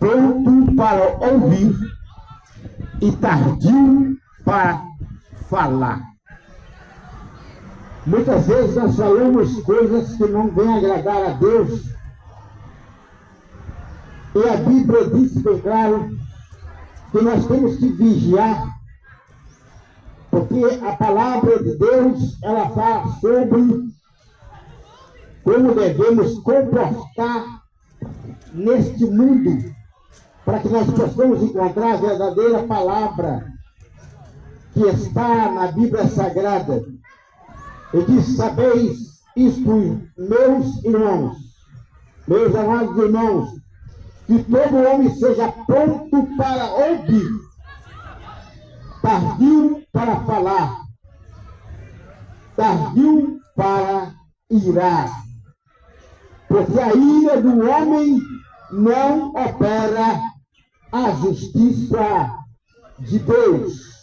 pronto para ouvir e tardio para falar. Muitas vezes nós falamos coisas que não vêm agradar a Deus. E a Bíblia diz bem claro que nós temos que vigiar, porque a palavra de Deus, ela fala sobre como devemos comportar neste mundo, para que nós possamos encontrar a verdadeira palavra que está na Bíblia Sagrada. E diz: sabeis isto, meus irmãos, meus amados irmãos, que todo homem seja pronto para ouvir, tardio para falar, tardio para irar, porque a ira do homem não opera a justiça de Deus.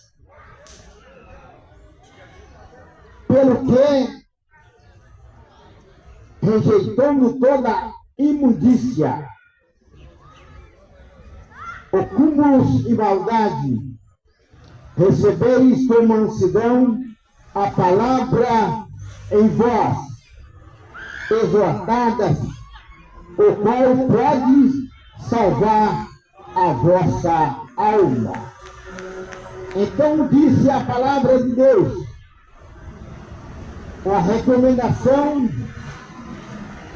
Pelo que, rejeitando toda imundícia, ocúmulos e maldade, recebeis com mansidão a palavra em vós, exortadas, o qual pode salvar a vossa alma. Então disse a palavra de Deus, a recomendação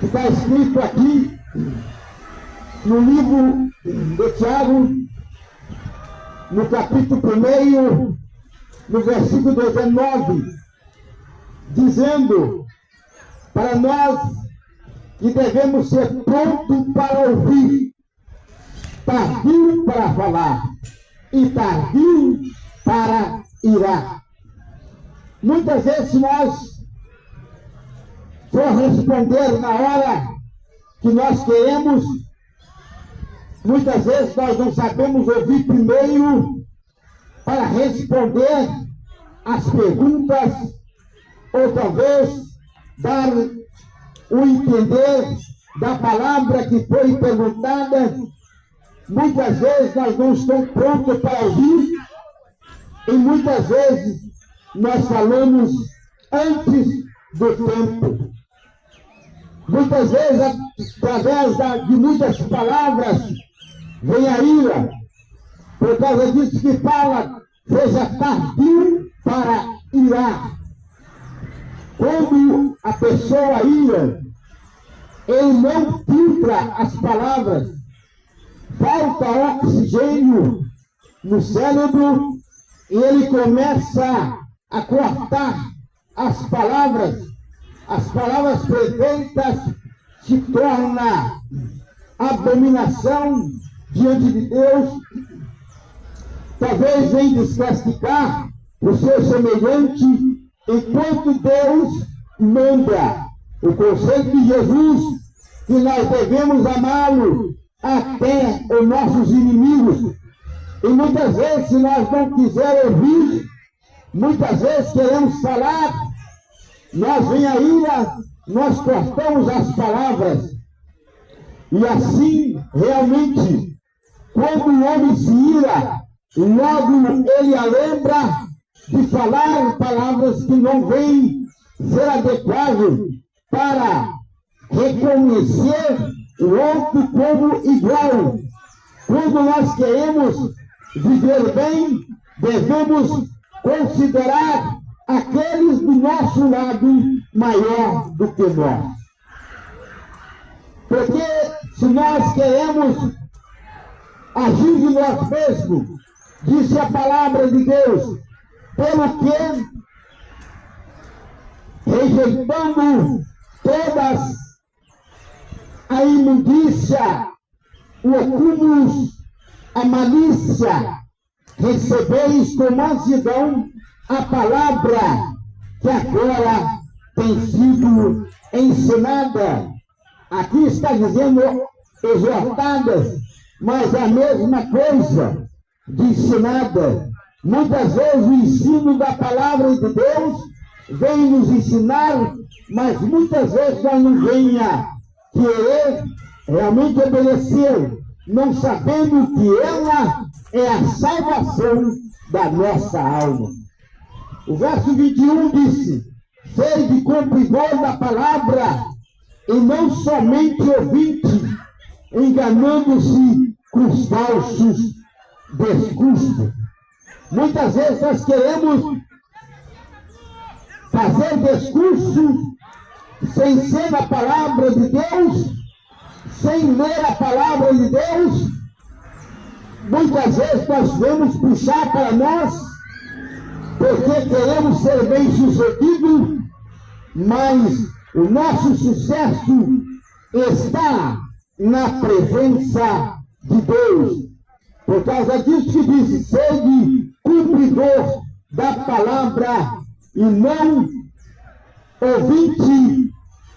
que está escrito aqui no livro de Tiago, no capítulo 1, no versículo 19, dizendo para nós que devemos ser prontos para ouvir, tardio para falar e tardio para irar. Muitas vezes nós for responder na hora que nós queremos, muitas vezes nós não sabemos ouvir primeiro para responder as perguntas, ou talvez dar o entender da palavra que foi perguntada. Muitas vezes nós não estamos prontos para ouvir, e muitas vezes nós falamos antes do tempo. Muitas vezes, através de muitas palavras, vem a ira. Por causa disso que fala, seja tardio para irar. Quando a pessoa ira, ele não filtra as palavras, falta oxigênio no cérebro e ele começa a cortar as palavras perfeitas, se torna abominação diante de Deus. Talvez venha desclassificar o seu semelhante, enquanto Deus manda o conceito de Jesus, que nós devemos amá-lo até os nossos inimigos. E muitas vezes, se nós não quisermos ouvir, muitas vezes queremos falar, nós vem a ira, nós cortamos as palavras. E assim, realmente, quando o homem se ira, logo ele lembra de falar palavras que não vêm ser adequadas para reconhecer o outro como igual. Quando nós queremos viver bem, devemos considerar aqueles do nosso lado maior do que nós. Porque se nós queremos agir de nós mesmos, disse a palavra de Deus, pelo que, rejeitando todas a imundícia, o acúmulo, a malícia, recebeis com mansidão a palavra que agora tem sido ensinada. Aqui está dizendo exortadas, mas a mesma coisa de ensinada. Muitas vezes o ensino da palavra de Deus vem nos ensinar, mas muitas vezes nós não venha querer realmente obedecer. não sabendo que ela é a salvação da nossa alma. O verso 21 disse: sede cumpridor da palavra e não somente ouvinte, enganando-se com os falsos discursos. Muitas vezes nós queremos fazer discurso sem ser a palavra de Deus, sem ler a palavra de Deus. Muitas vezes nós vamos puxar para nós, porque queremos ser bem-sucedidos, mas o nosso sucesso está na presença de Deus. Por causa disso que diz: sede cumpridor da palavra e não ouvinte,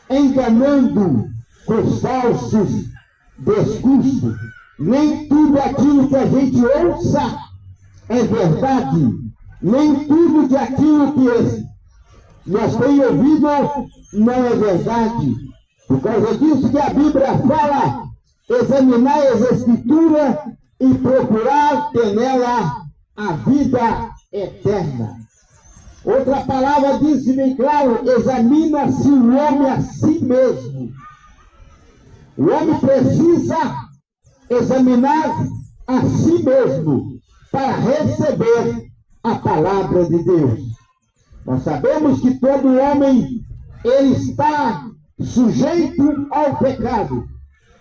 enganando com os falsos discursos. Nem tudo aquilo que a gente ouça é verdade. Nem tudo de aquilo que nós temos ouvido não é verdade. Por causa disso que a Bíblia fala: examinar as Escrituras e procurar ter nela a vida eterna. Outra palavra diz bem claro: examina-se o homem a si mesmo. O homem precisa examinar a si mesmo para receber a palavra de Deus. Nós sabemos que todo homem, ele está sujeito ao pecado.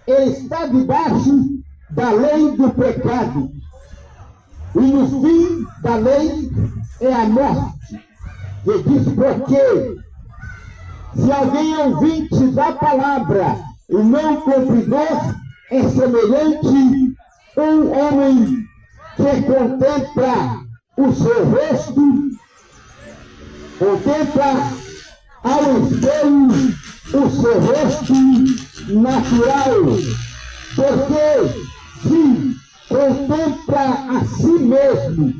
Ele está debaixo da lei do pecado. E no fim da lei é a morte. E diz: porque se alguém é ouvinte da palavra e não cumpridor, é semelhante um homem que contempla o seu rosto, contempla ao espelho o seu rosto natural. Porque se contempla a si mesmo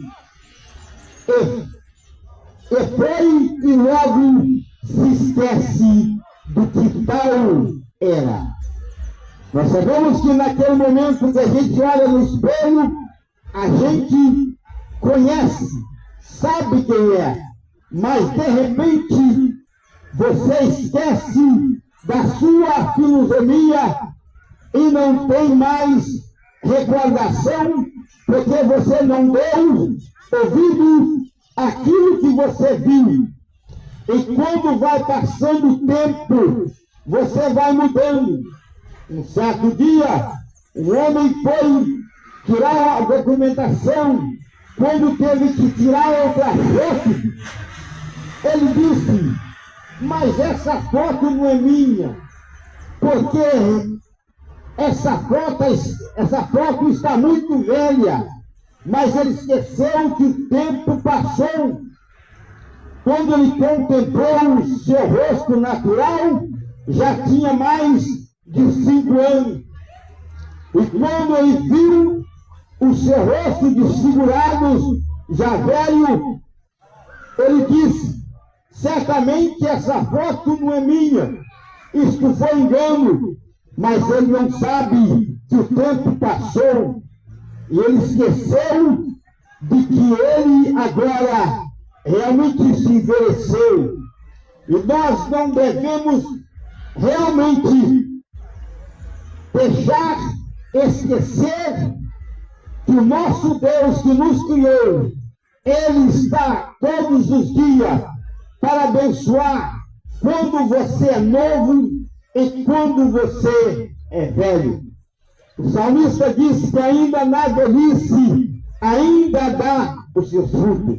e foi e logo se esquece do que tal era. Nós sabemos que naquele momento que a gente olha no espelho, a gente conhece, sabe quem é, mas de repente você esquece da sua fisionomia e não tem mais recordação, porque você não deu ouvido àquilo que você viu. E quando vai passando o tempo, você vai mudando. Um certo dia, um homem foi tirar a documentação. Quando teve que tirar outra foto, ele disse: mas essa foto não é minha, porque essa foto está muito velha. Mas ele esqueceu que o tempo passou. Quando ele contemplou o seu rosto natural, já tinha mais de 5 anos. E quando ele viu o seu rosto desfigurado, já velho, ele disse: certamente essa foto não é minha, isto foi engano. Mas ele não sabe que o tempo passou e ele esqueceu de que ele agora realmente se envelheceu. E nós não devemos realmente deixar esquecer que o nosso Deus que nos criou, Ele está todos os dias para abençoar quando você é novo e quando você é velho. O salmista disse que ainda na velhice, ainda dá os seus frutos.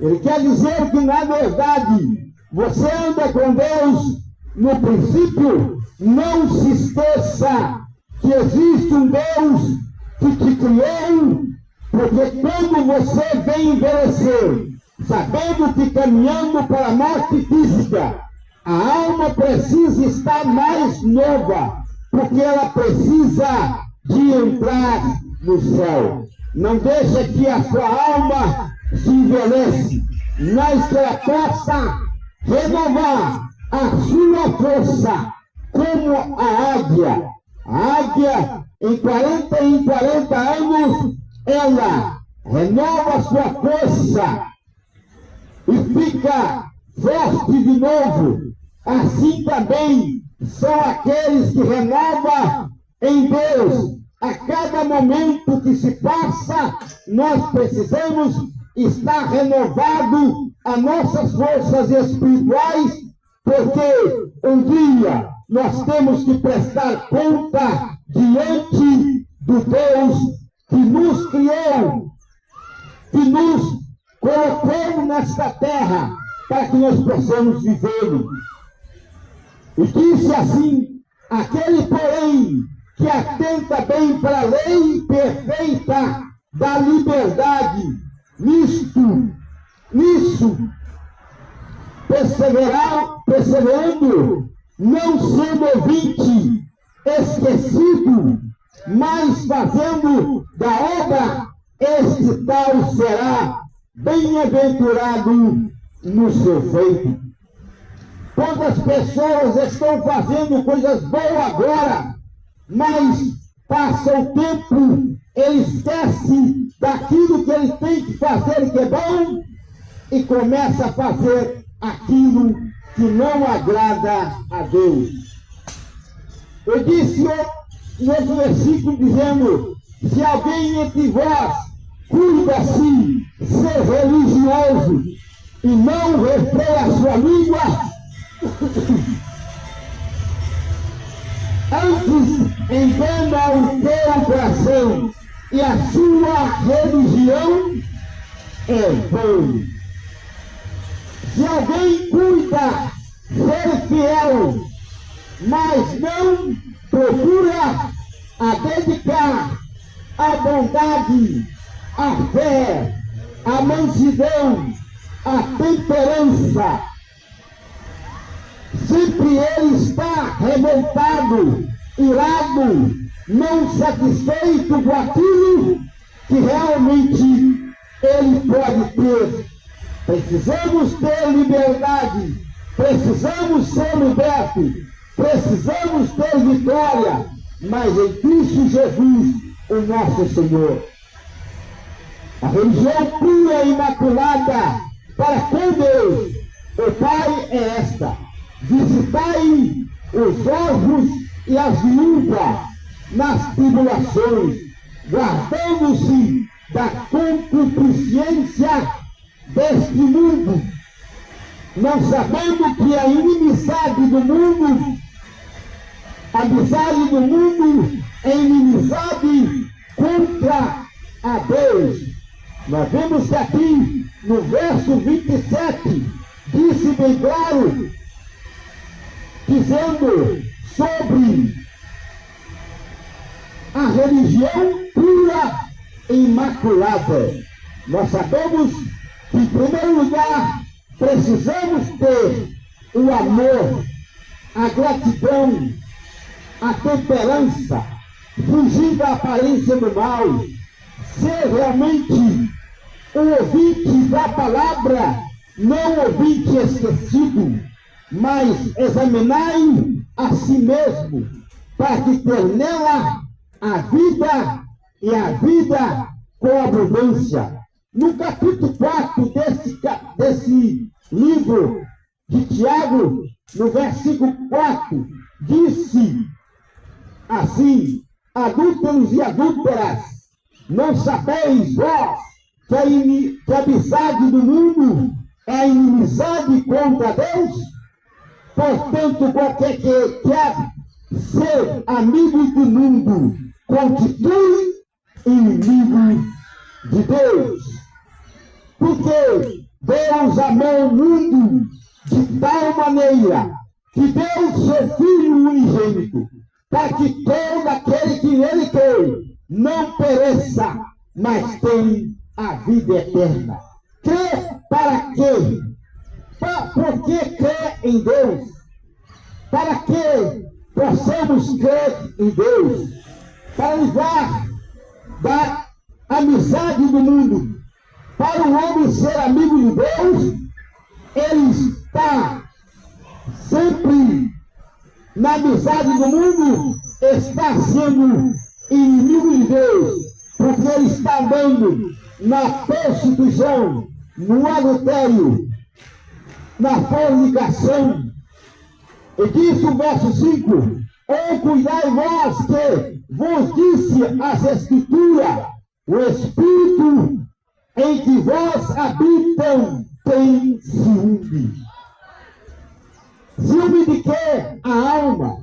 Ele quer dizer que, na verdade, você anda com Deus no princípio. Não se esqueça que existe um Deus que te criou, porque quando você vem envelhecer, sabendo que caminhando para a morte física, a alma precisa estar mais nova, porque ela precisa de entrar no céu. Não deixa que a sua alma se envelhece, mas que ela possa renovar a sua força como a águia. A águia, em 40 anos, ela renova sua força e fica forte de novo. Assim também são aqueles que renovam em Deus. A cada momento que se passa, nós precisamos estar renovado as nossas forças espirituais, porque um dia nós temos que prestar conta diante do Deus que nos criou, que nos colocou nesta terra para que nós possamos viver. E disse assim: aquele, porém, que atenta bem para a lei perfeita da liberdade, nisso, perseverando, não sendo ouvinte esquecido, mas fazendo da obra, este tal será bem-aventurado no seu feito. Quantas pessoas estão fazendo coisas boas agora, mas passa o tempo, ele esquece daquilo que ele tem que fazer, que é bom, e começa a fazer aquilo que não agrada a Deus. Eu disse no outro versículo dizendo: se alguém entre vós cuida-se ser religioso e não refreia a sua língua, antes engana o teu coração, e a sua religião é vã. Se alguém cuida ser fiel, mas não procura a dedicar a bondade, a fé, a mansidão, a temperança, sempre ele está revoltado, irado, não satisfeito com aquilo que realmente ele pode ter. Precisamos ter liberdade, precisamos ser libertos, precisamos ter vitória, mas em Cristo Jesus, o nosso Senhor. A religião pura e imaculada para com Deus, o Pai, é esta: visitai os órfãos e as viúvas nas tribulações, guardando-se da concupiscência deste mundo, não sabendo que a inimizade do mundo, a amizade do mundo é inimizade contra a Deus. Nós vemos que aqui no verso 27 disse bem claro, dizendo sobre a religião pura e imaculada. Nós sabemos que, em primeiro lugar, precisamos ter o amor, a gratidão, a temperança, fugir da aparência do mal, ser realmente um ouvinte da palavra, não ouvinte esquecido, mas examinai a si mesmo, para que ter nela a vida e a vida com abundância. No capítulo 4 desse livro de Tiago, no versículo 4, disse assim: adúlteros e adúlteras, não sabeis vós que a amizade do mundo é inimizade contra Deus? Portanto, qualquer que quer ser amigo do mundo constitui inimigo de Deus. Porque Deus amou o mundo de tal maneira que deu seu Filho unigênito, para que todo aquele que nele crê não pereça, mas tenha a vida eterna. Crê para quê? Por que crer em Deus? Para que possamos crer em Deus? Para livrar da amizade do mundo. Para o homem ser amigo de Deus, ele está sempre na amizade do mundo, está sendo inimigo de Deus, porque ele está andando na prostituição, no adultério, na fornicação. E diz o verso 5: ou cuidai vós que vos disse as Escrituras, o Espírito em que vós habitam tem ciúme. Ciúme de quê? A alma.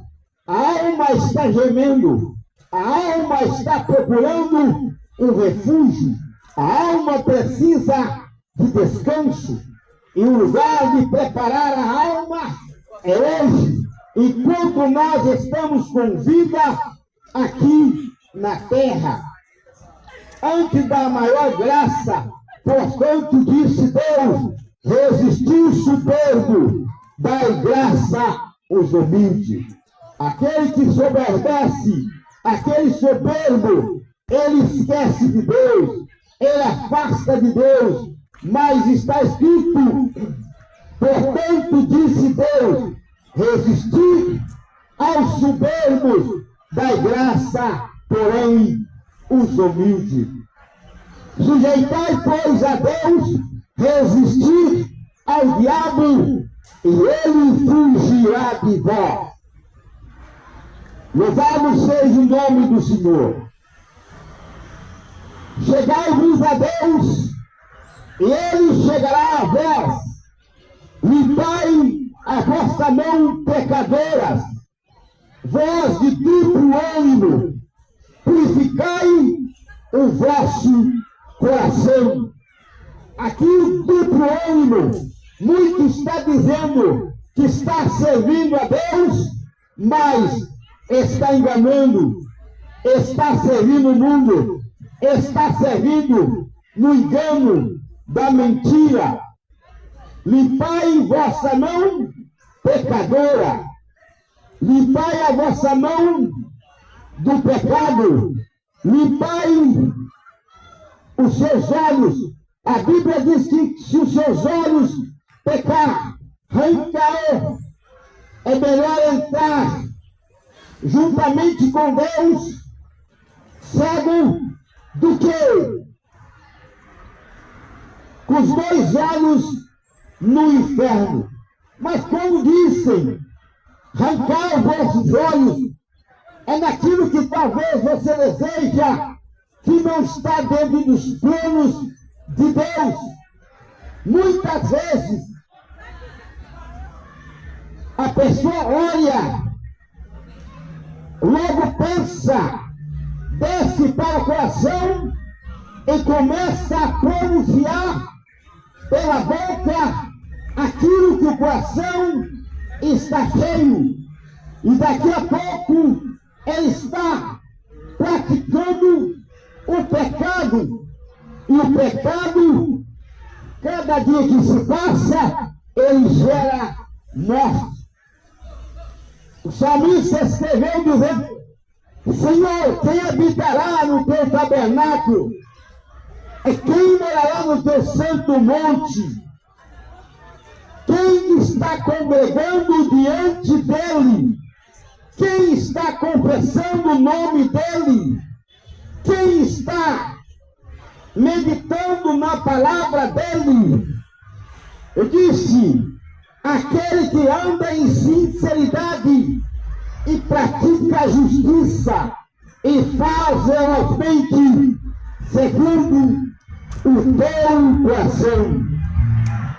A alma está gemendo. A alma está procurando um refúgio. A alma precisa de descanso. E o lugar de preparar a alma é hoje. Enquanto nós estamos com vida aqui na terra. Antes da maior graça, porquanto disse Deus, resistiu o soberbo, dai graça aos humildes. Aquele que soberbece, aquele soberbo, ele esquece de Deus, ele afasta de Deus, mas está escrito, portanto disse Deus, resistir aos soberbos, dai graça, porém, os humildes. Sujeitai, pois, a Deus, resistir ao diabo, e ele fugirá de vós. Louvado seja o nome do Senhor. Chegai-vos a Deus, e ele chegará a vós. Limpai a vossa mão, pecadoras, vós de duplo ânimo, purificai o vosso coração. Aqui o duplo ânimo, muito está dizendo que está servindo a Deus, mas está enganando, está servindo o mundo, está servindo no engano da mentira. Limpai vossa mão, pecadora, limpai a vossa mão do pecado, limpai os seus olhos. A Bíblia diz que se os seus olhos pecar, arranca-o. É melhor entrar juntamente com Deus cego do que com os dois olhos no inferno. Mas como dizem, arrancar os vossos olhos é naquilo que talvez você deseja, que não está dentro dos planos de Deus. Muitas vezes a pessoa olha, logo pensa, desce para o coração e começa a pronunciar pela boca aquilo que o coração está cheio. E daqui a pouco ele está praticando o pecado. E o pecado, cada dia que se passa, ele gera morte. O salmista escreveu dizendo: Senhor, quem habitará no teu tabernáculo? E quem morará no teu santo monte? Quem está congregando diante dele? Quem está confessando o nome dele? Quem está meditando na palavra dele? Eu disse: aquele que anda em sinceridade e pratica a justiça e faz realmente segundo o teu coração.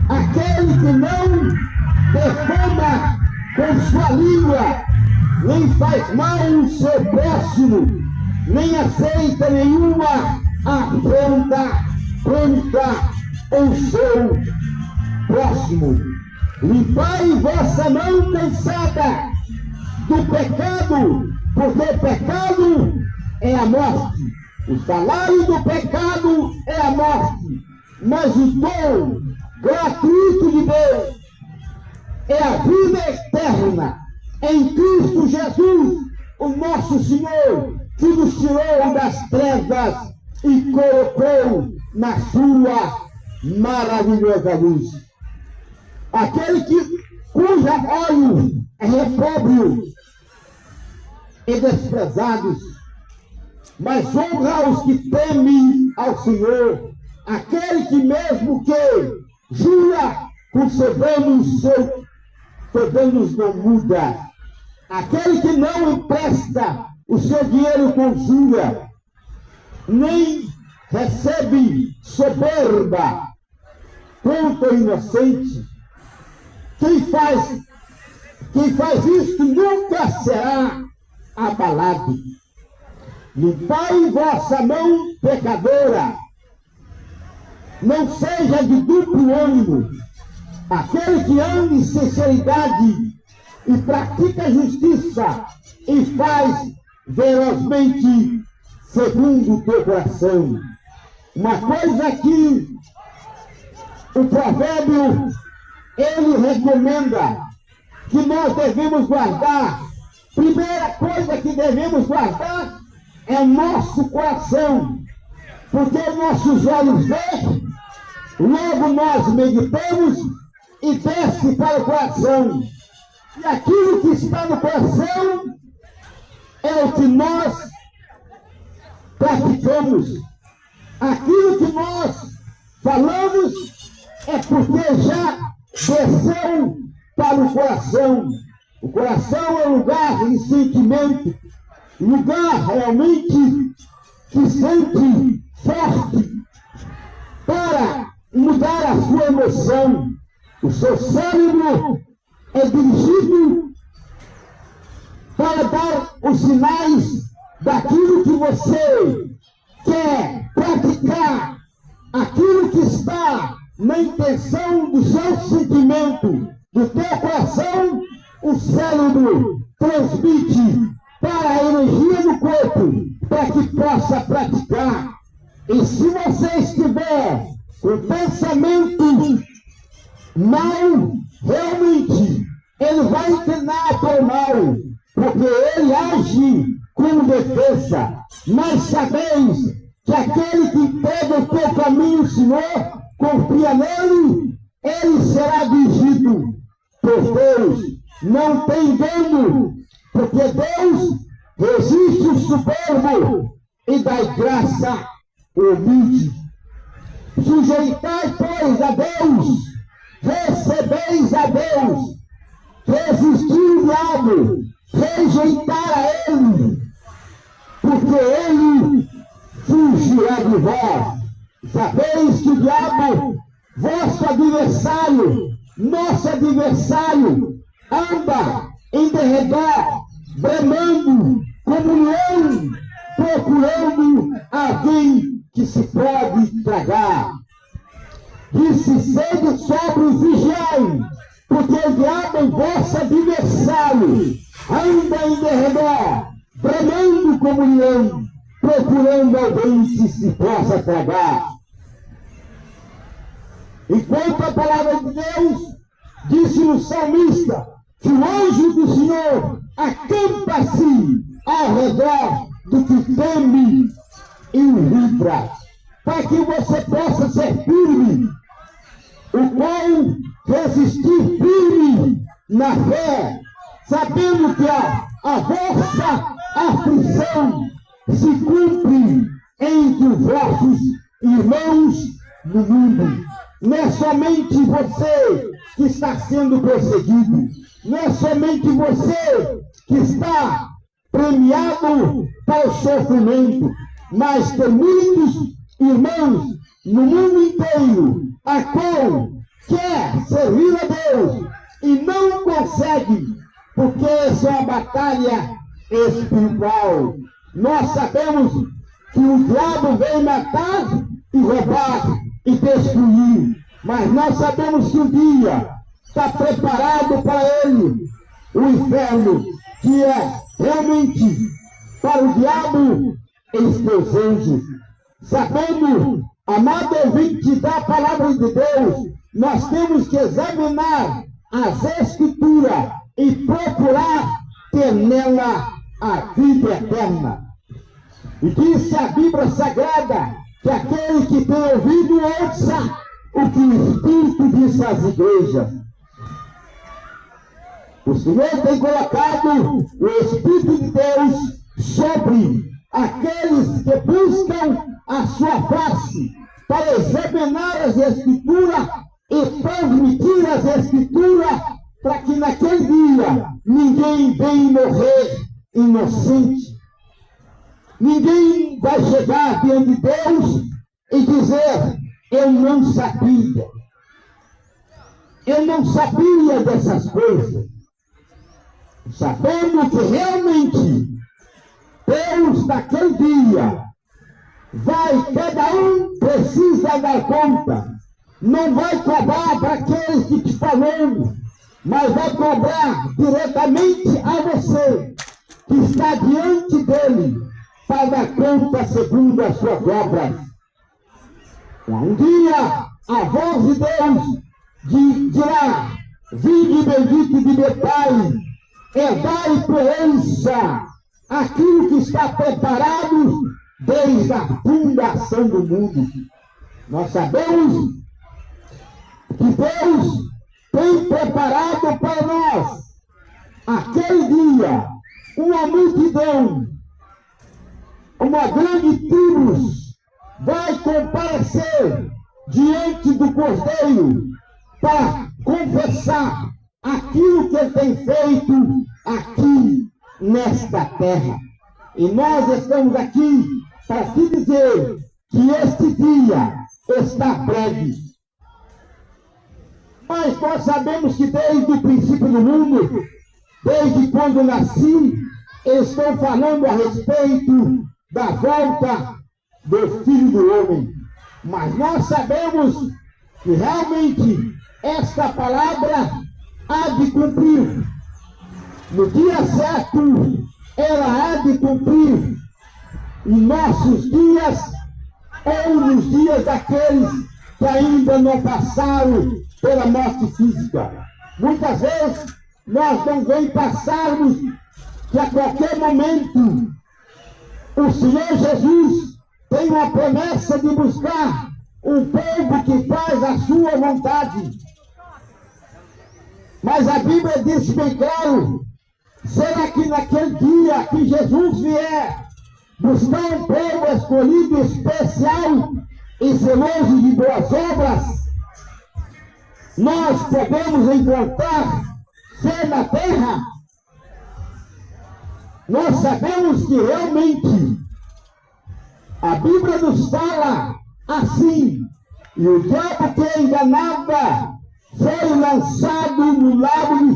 Aquele que não defama com sua língua, nem faz mal ao seu próximo, nem aceita nenhuma afronta contra o seu próximo. Limpai vossa mão cansada do pecado, porque o pecado é a morte. O salário do pecado é a morte, mas o dom gratuito de Deus é a vida eterna em Cristo Jesus, o nosso Senhor, que nos tirou das trevas e colocou na sua maravilhosa luz. Aquele cuja olho é repróbrio, e desprezados, mas honra os que temem ao Senhor, aquele que mesmo que jura com seus danos não muda, aquele que não empresta o seu dinheiro com jura, nem recebe soberba contra o inocente. Quem faz isto nunca será abalado. Limpai vossa mão pecadora, não seja de duplo ânimo. Aquele que anda em sinceridade e pratica justiça e faz ferozmente segundo o teu coração. Uma coisa que o provérbio ele recomenda que nós devemos guardar. Primeira coisa que devemos guardar é o nosso coração, porque nossos olhos veem, logo nós meditamos e desce para o coração. E aquilo que está no coração é o que nós praticamos. Aquilo que nós falamos é porque já desceu para o coração. O coração é lugar de sentimento, lugar realmente que sente forte para mudar a sua emoção. O seu cérebro é dirigido para dar os sinais daquilo que você quer praticar, aquilo que está na intenção do seu sentimento, do teu coração. O cérebro transmite para a energia do corpo, para que possa praticar. E se você estiver com pensamento mal, realmente ele vai inclinar para o mal, porque ele age como defesa. Mas sabeis que aquele que entrega o teu caminho, o Senhor, confia nele, ele será dirigido por Deus. Não tem engano, porque Deus resiste o soberbo e dá graça ao humilde. Sujeitai, pois, a Deus, recebeis a Deus, resistir o diabo, rejeitar a ele, porque ele fugirá de vós. Sabeis que o diabo, vosso adversário, nosso adversário, anda em derredor, bramando como leão, procurando alguém que se pode tragar. Disse: sede sóbrios e vigiai, porque o diabo, vosso adversário, anda em derredor, bramando como leão, procurando alguém que se possa tragar. Enquanto a palavra de Deus disse o salmista que o anjo do Senhor acampa-se ao redor do que teme e o livra, para que você possa ser firme, o qual resistir firme na fé, sabendo que a vossa aflição se cumpre entre os vossos irmãos no mundo. Não é somente você que está sendo perseguido, não é somente você que está premiado para o sofrimento, mas tem muitos irmãos no mundo inteiro a qual quer servir a Deus e não consegue, porque essa é uma batalha espiritual. Nós sabemos que o diabo vem matar e roubar e destruir, mas nós sabemos que o dia está preparado para ele, o inferno, que é realmente para o diabo e os seus anjos. Sabendo, amado ouvinte da palavra de Deus, nós temos que examinar as Escrituras e procurar ter nela a vida eterna. E disse a Bíblia Sagrada que aquele que tem ouvido ouça o que o Espírito diz às igrejas. O Senhor tem colocado o Espírito de Deus sobre aqueles que buscam a sua face para examinar as Escrituras e transmitir as Escrituras para que naquele dia ninguém venha morrer inocente. Ninguém vai chegar diante de Deus e dizer: eu não sabia. Eu não sabia dessas coisas. Sabendo que realmente Deus naquele dia cada um precisa dar conta. Não vai cobrar para aqueles que te falou, mas vai cobrar diretamente a você, que está diante dele, para dar conta segundo as suas obras. Um dia, a voz de Deus dirá: vinde bendito de meu Pai, herdai por herança aquilo que está preparado desde a fundação do mundo. Nós sabemos que Deus tem preparado para nós aquele dia uma multidão, uma grande tribo vai comparecer diante do Cordeiro para confessar aquilo que ele tem feito aqui nesta terra. E nós estamos aqui para te dizer que este dia está breve. Mas nós sabemos que desde o princípio do mundo, desde quando nasci, eles estão falando a respeito da volta do Filho do Homem. Mas nós sabemos que realmente esta palavra há de cumprir. No dia certo, ela há de cumprir em nossos dias ou nos dias daqueles que ainda não passaram pela morte física. Muitas vezes nós não vemos passarmos que a qualquer momento o Senhor Jesus tem uma promessa de buscar um povo que faz a sua vontade. Mas a Bíblia diz bem claro: será que naquele dia que Jesus vier buscar um povo escolhido, especial e zeloso de boas obras, nós podemos encontrar fé na terra? Nós sabemos que realmente a Bíblia nos fala assim: e o diabo que enganava foi lançado no lago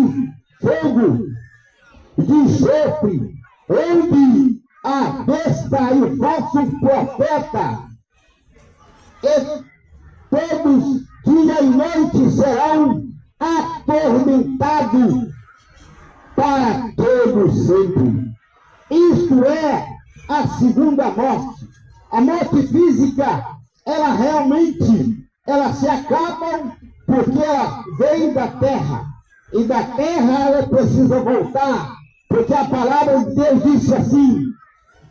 de fogo, de enxofre, onde a besta e o falso profeta, e todos dia e noite serão atormentados para todo sempre. Isto é a segunda morte. A morte física, ela se acaba porque ela vem da terra. E da terra ela precisa voltar, porque a palavra de Deus disse assim: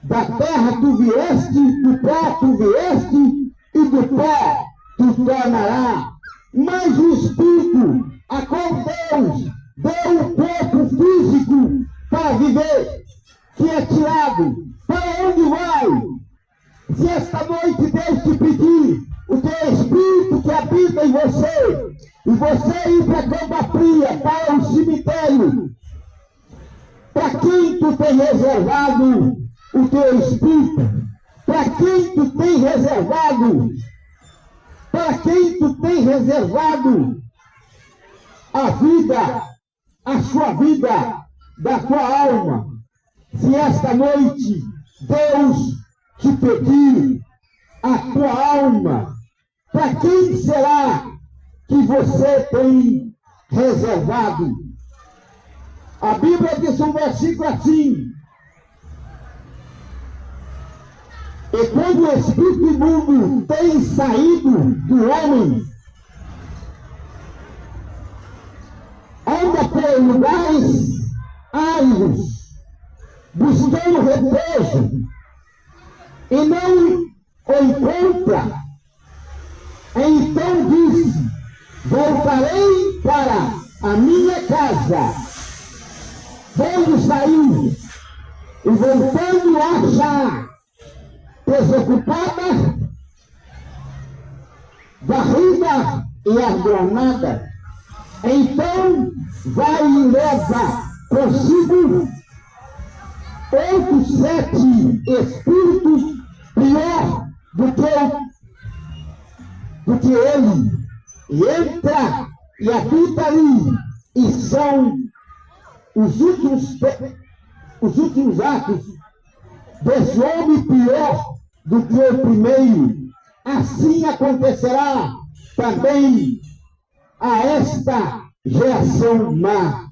da terra tu vieste, do pó tu vieste, e do pó tu tornará. Mas o Espírito, a qual Deus deu um corpo físico para viver, que é tirado, para onde vai? Se esta noite Deus te pedir o teu Espírito que habita em você, e você ir para a cama fria, para o cemitério, para quem tu tem reservado o teu Espírito? Para quem tu tem reservado? Para quem tu tem reservado a vida, a sua vida, da tua alma? Se esta noite Deus te pedir a tua alma, para quem será que você tem reservado? A Bíblia diz um versículo assim: e quando o espírito imundo tem saído do homem, anda por lugares áridos, buscando repouso, e não o encontra. Então disse: voltarei para a minha casa, quando saiu e voltando a achar desocupada, varrida e adornada, então vai e leva consigo outros 7 espíritos pior do que ele, e entra e habita ali, e são os últimos atos desse homem pior do que o primeiro. Assim acontecerá também a esta geração má.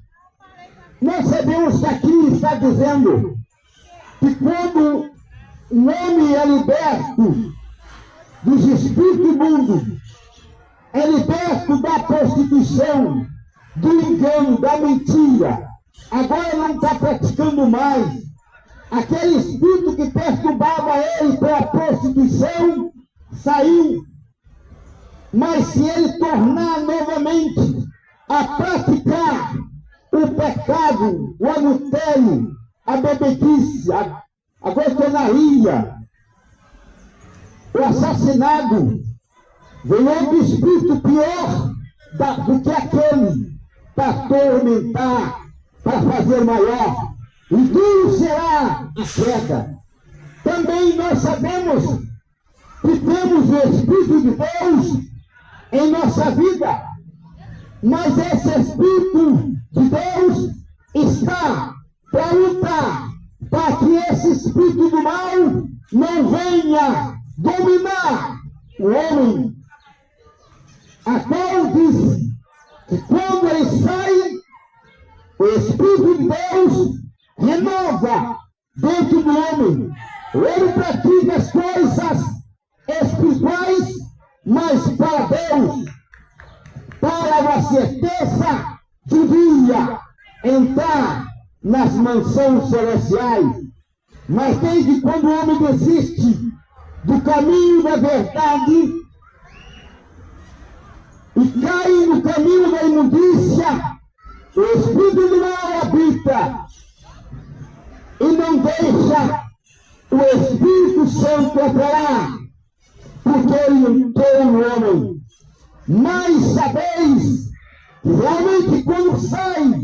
Nós sabemos que aqui está dizendo que quando um homem é liberto dos espíritos imundos, é liberto da prostituição, do engano, da mentira, agora não está praticando mais. Aquele espírito que perturbava ele pela prostituição saiu. Mas se ele tornar novamente a praticar o pecado, o adultério, a bebedice, a gostonaria, o assassinato, vem outro espírito pior do que aquele, para atormentar, para fazer maior. E duro será a queda. Também nós sabemos que temos o Espírito de Deus em nossa vida, mas esse Espírito de Deus está para lutar, para que esse Espírito do mal não venha dominar o homem. A qual diz que quando ele sai, o Espírito de Deus renova dentro do homem. Ele pratica as coisas espirituais, mas para Deus, para a certeza de dia entrar nas mansões celestiais. Mas desde quando o homem desiste do caminho da verdade e cai no caminho da imundícia, o Espírito do mal habita e não deixa o Espírito Santo entrar, porque ele entrou no homem. Mas sabeis que realmente quando sai,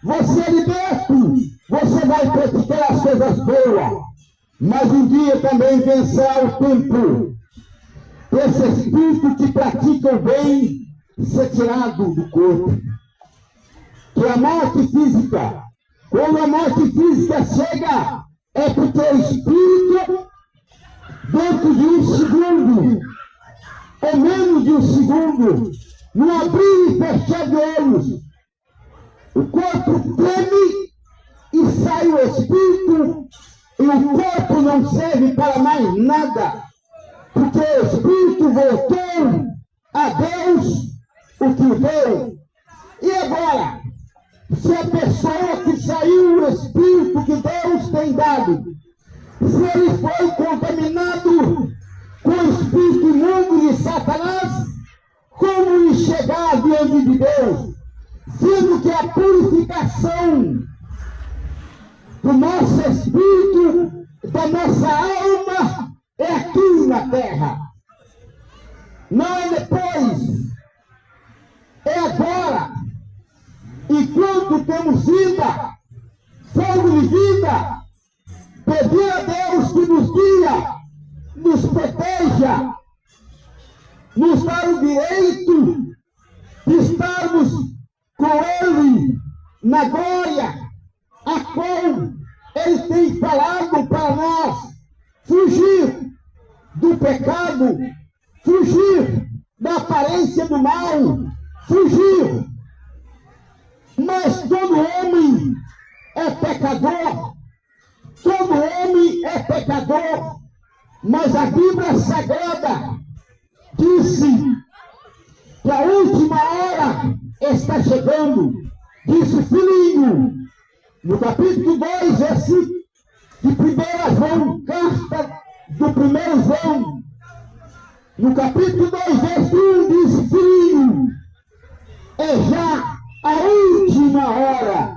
você é liberto, você vai praticar as coisas boas. Mas um dia também vencerá o tempo desse espírito que pratica o bem ser tirado do corpo. Que a morte física, quando a morte física chega, é porque o espírito, dentro de um segundo, ou menos de um segundo, no abrir e fechar de olhos, o corpo treme e sai o espírito, e o corpo não serve para mais nada, porque o espírito voltou a Deus o que deu. E agora, se a pessoa que saiu o espírito que Deus tem dado, se ele foi contaminado com o espírito imundo de Satanás, como lhe chegar diante de Deus? Sendo que a purificação do nosso espírito, da nossa alma, é aqui na terra. Não é depois, é agora. E quando temos vida, fogo de vida, pedir a Deus que nos guia, nos proteja, nos dá o direito de estarmos com Ele na glória, a qual Ele tem falado para nós, fugir do pecado, fugir da aparência do mal, fugir. Mas todo homem é pecador, todo homem é pecador, mas a Bíblia Sagrada disse que a última hora está chegando. Disse filhinho, no capítulo 2, versículo de 1 João, carta do 1 João, no capítulo 2, versículo 1, diz filhinho, é já a última hora.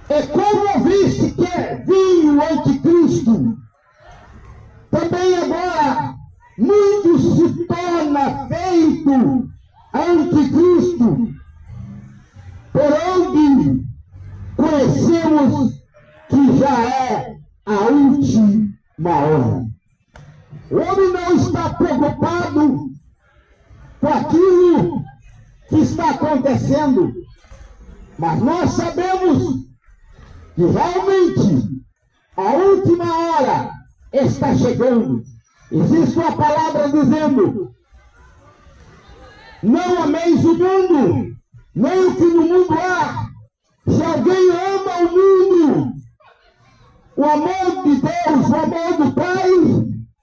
É como viste que vinha o anticristo, também agora muito se torna feito anticristo, por onde conhecemos que já é a última hora. O homem não está preocupado com aquilo que está acontecendo, mas nós sabemos que realmente a última hora está chegando. Existe uma palavra dizendo: não ameis o mundo, nem o que no mundo há. Se alguém ama o mundo, o amor de Deus, o amor do Pai,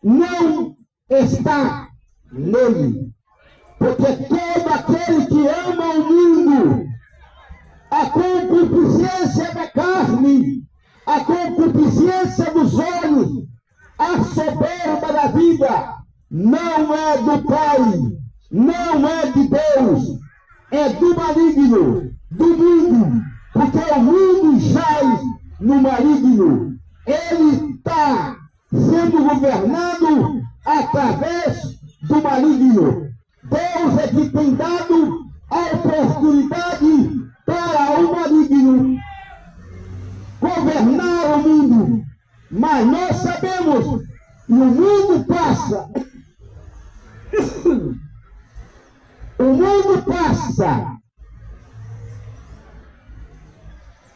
não está nele. Porque todo aquele que ama o mundo, a concupiscência da carne, a concupiscência dos olhos, a soberba da vida, não é do Pai, não é de Deus, é do maligno, do mundo, porque o mundo jaz no maligno. Ele está sendo governado através do maligno. Deus é que tem dado a oportunidade para o maligno governar o mundo. Mas nós sabemos que o mundo passa. O mundo passa.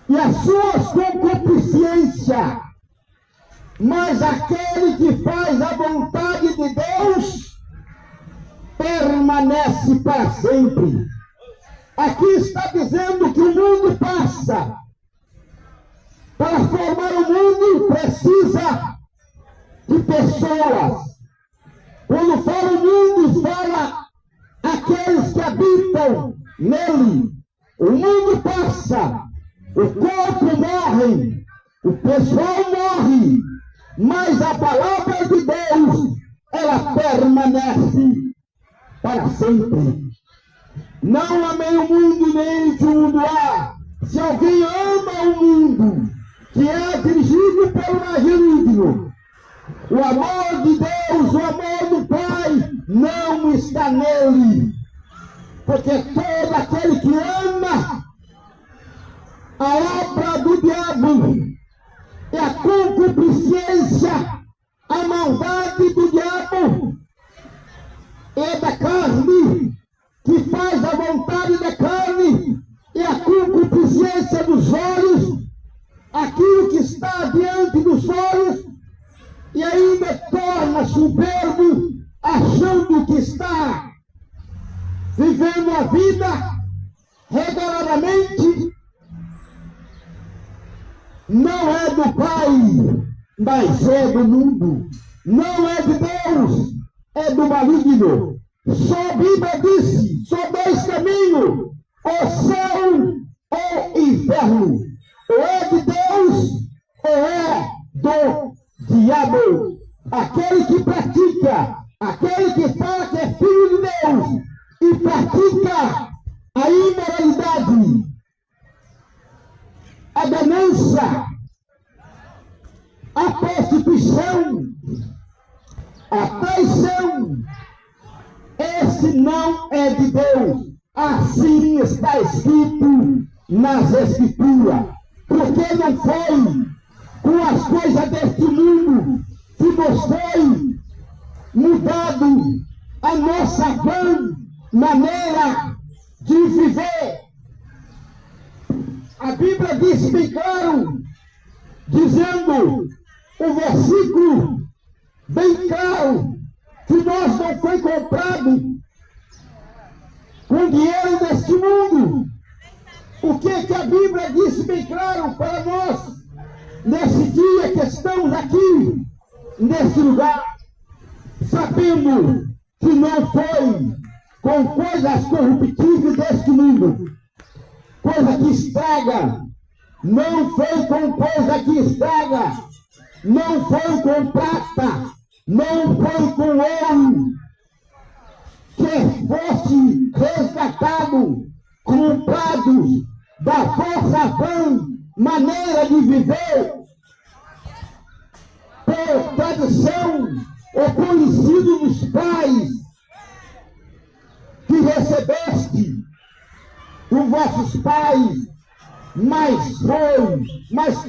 E as suas concupiscências. Mas aquele que faz a vontade de Deus permanece para sempre. Aqui está dizendo que o mundo passa. Para formar o mundo precisa de pessoas. Quando fala o mundo, fala aqueles que habitam nele. O mundo passa, o corpo morre, o pessoal morre, mas a palavra de Deus, ela permanece para sempre. Não amei o mundo, nem o que o mundo há. Se alguém ama o mundo, que é dirigido pelo maligno, o amor de Deus, o amor do Pai, não está nele. Porque todo aquele que ama a obra do diabo e a concupiscência, a maldade do diabo e da carne, que faz a vontade da carne e a concupiscência dos olhos, aquilo que está diante dos olhos, e ainda torna soberbo, achando que está vivendo a vida regularmente. Não é do Pai, mas é do mundo. Não é de Deus, é do maligno. Só a Bíblia disse, só dois caminhos: o céu ou o inferno. Ou é de Deus, ou é do diabo. Aquele que pratica, aquele que fala que é filho de Deus e pratica a imoralidade, a ganância, a prostituição, a traição, esse não é de Deus. Assim está escrito nas Escrituras. Porque não foi com as coisas deste mundo que nos foi mudado a nossa vã maneira de viver. A Bíblia diz bem claro, dizendo o versículo bem claro, que nós não foi comprado com dinheiro deste mundo. O que a Bíblia disse bem claro para nós, nesse dia que estamos aqui, nesse lugar, sabendo que não foi com coisas corruptíveis deste mundo, coisa que estraga, não foi com coisa que estraga, não foi com prata, não foi com ouro, que que foste resgatado, comprado da vossa vã maneira de viver, por tradição ou conhecido dos pais que recebeste dos vossos pais, mas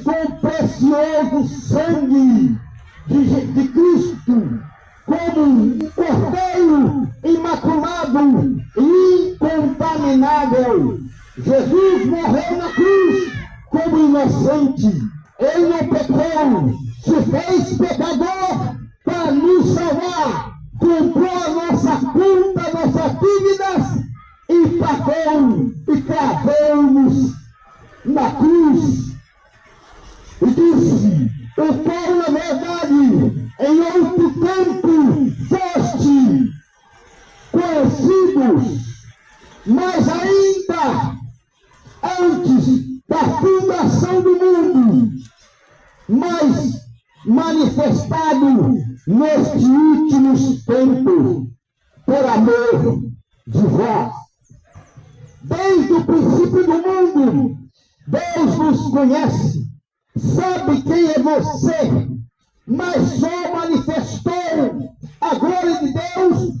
com precioso sangue de Cristo, como um cordeiro imaculado e incontaminável. Jesus morreu na cruz como inocente. Ele não pecou, se fez pecador para nos salvar, comprou a nossa culpa, nossas dívidas e pagou e cravou-nos na cruz. E disse: o qual, na verdade, em outro tempo foste conhecidos, mas ainda antes da fundação do mundo, mas manifestado nestes últimos tempos, por amor de vós. Desde o princípio do mundo, Deus nos conhece, sabe quem é você, mas só manifestou a glória de Deus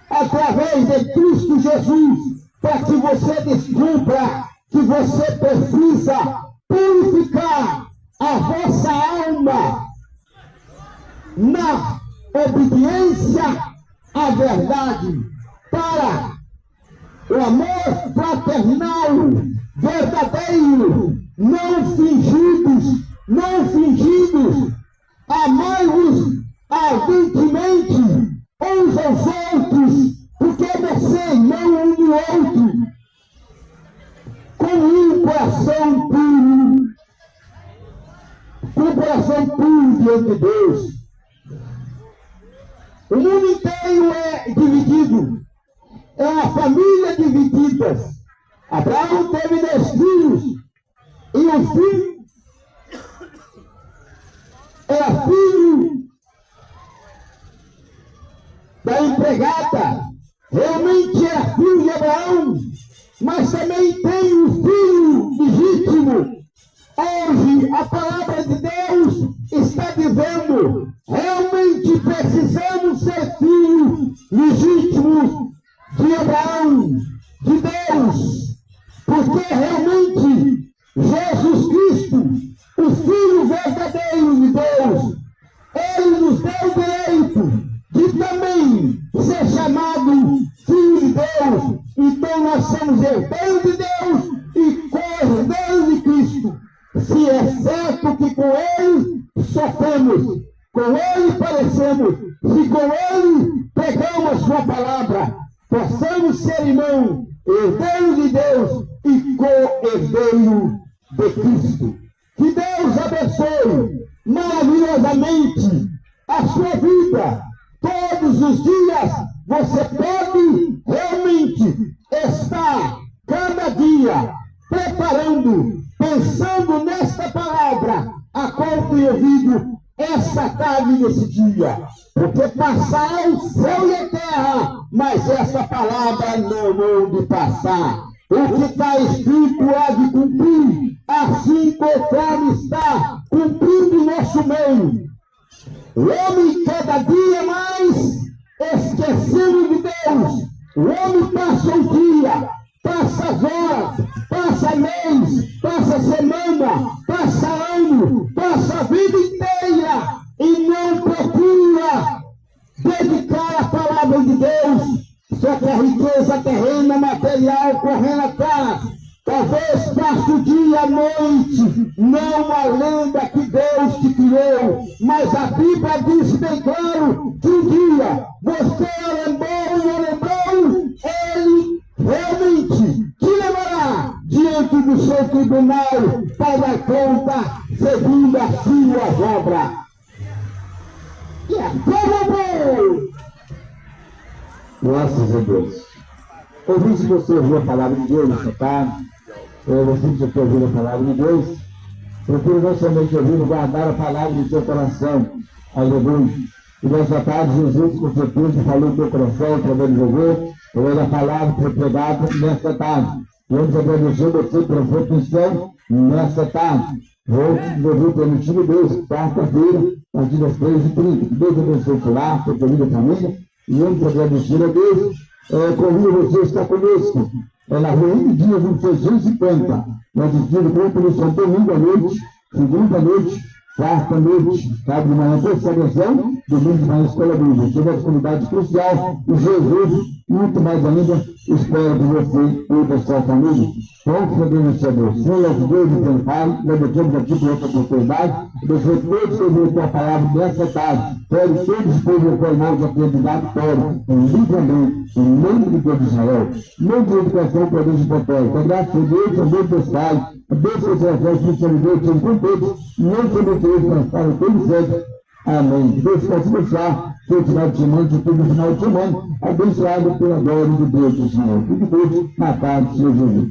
através de Cristo Jesus, para que você descubra que você precisa purificar a vossa alma na obediência à verdade, para o amor fraternal verdadeiro, não fingidos, amai-vos ardentemente uns aos outros, porque você não um do outro, com um coração puro diante de Deus. O mundo inteiro é dividido, é uma família dividida. Abraão teve 10 filhos, e o filho era filho da empregada, realmente era filho de Abraão, mas também tem um filho legítimo. Hoje a palavra de Deus está dizendo: realmente precisamos ser filhos legítimos de Abraão, de Deus, porque realmente Jesus Cristo, o Filho verdadeiro de Deus, Ele nos deu o direito de também ser chamado Filho de Deus. Então nós somos herdeiros de Deus e co-herdeiros de Cristo. Se é certo que com Ele sofremos, com Ele padecemos, se com Ele pegamos a sua palavra, possamos ser irmãos, herdeiros de Deus e co-herdeiro de Cristo. Que Deus abençoe maravilhosamente a sua vida. Todos os dias você pode realmente estar cada dia preparando, pensando nesta palavra, a qual tem ouvido essa tarde nesse dia. Porque passará o céu e a terra, mas essa palavra não hão de passar. O que está escrito há de cumprir, assim conforme está cumprindo o nosso meio. O homem cada dia mais esquecendo de Deus. O homem passa o dia, passa as horas, passa mês, passa semana, passa ano, passa a vida inteira e não procura dedicar a palavra de Deus. Só que a riqueza terrena, material, correndo atrás. Talvez passe o dia, a noite, não a lenda que Deus te criou, mas a Bíblia diz bem claro que um dia você lembrou ou não lembrou, Ele realmente te levará diante do seu tribunal para dar conta segundo as suas obras. E acabou! Graças a Deus. Ouvi se você ouviu a palavra de Deus nessa tarde. Você que já ouviu a palavra de Deus, procure não somente ouvir, guardar a palavra do seu coração. Aleluia. E nessa tarde, Jesus, com certeza, falou do teu coração, através do louvor, através da palavra que foi pregada nesta tarde. Vamos agradecer você pela sua atenção nesta tarde. Vou te devolver permitido, Deus, quarta-feira, a partir das 3h30. Que Deus abençoe o seu lar, sua querida família. E vamos agradecer a Deus. Convido você a estar conosco. Na rua Dia 2650. Nós estamos com o São domingo à noite, segunda à noite, quarta à noite, sábado de manhã, terça-feira, domingo de manhã, escola bíblica. Toda a comunidade crucial e Jesus, muito mais ainda, espero que você e toda a sua família. Vamos agradecer a Deus. Senhor, Deus e Deus Pai, agradecemos aqui por essa oportunidade, abençoe todos que ouviram a tua palavra nessa tarde. Pede todos os povos reformados aprendizado todo, livremente, em nome de Deus de Israel, nome de educação, poder de propósito. Graças a Deus, a Deus Deus Pai, a Deus que você faz, que você me deu, que com todos, não somente eles, mas para todos eles. Amém. Deus possa deixar seu final de semana, de todo final de semana, abençoado pela glória de Deus do Senhor. Fique todos na paz do Senhor Jesus.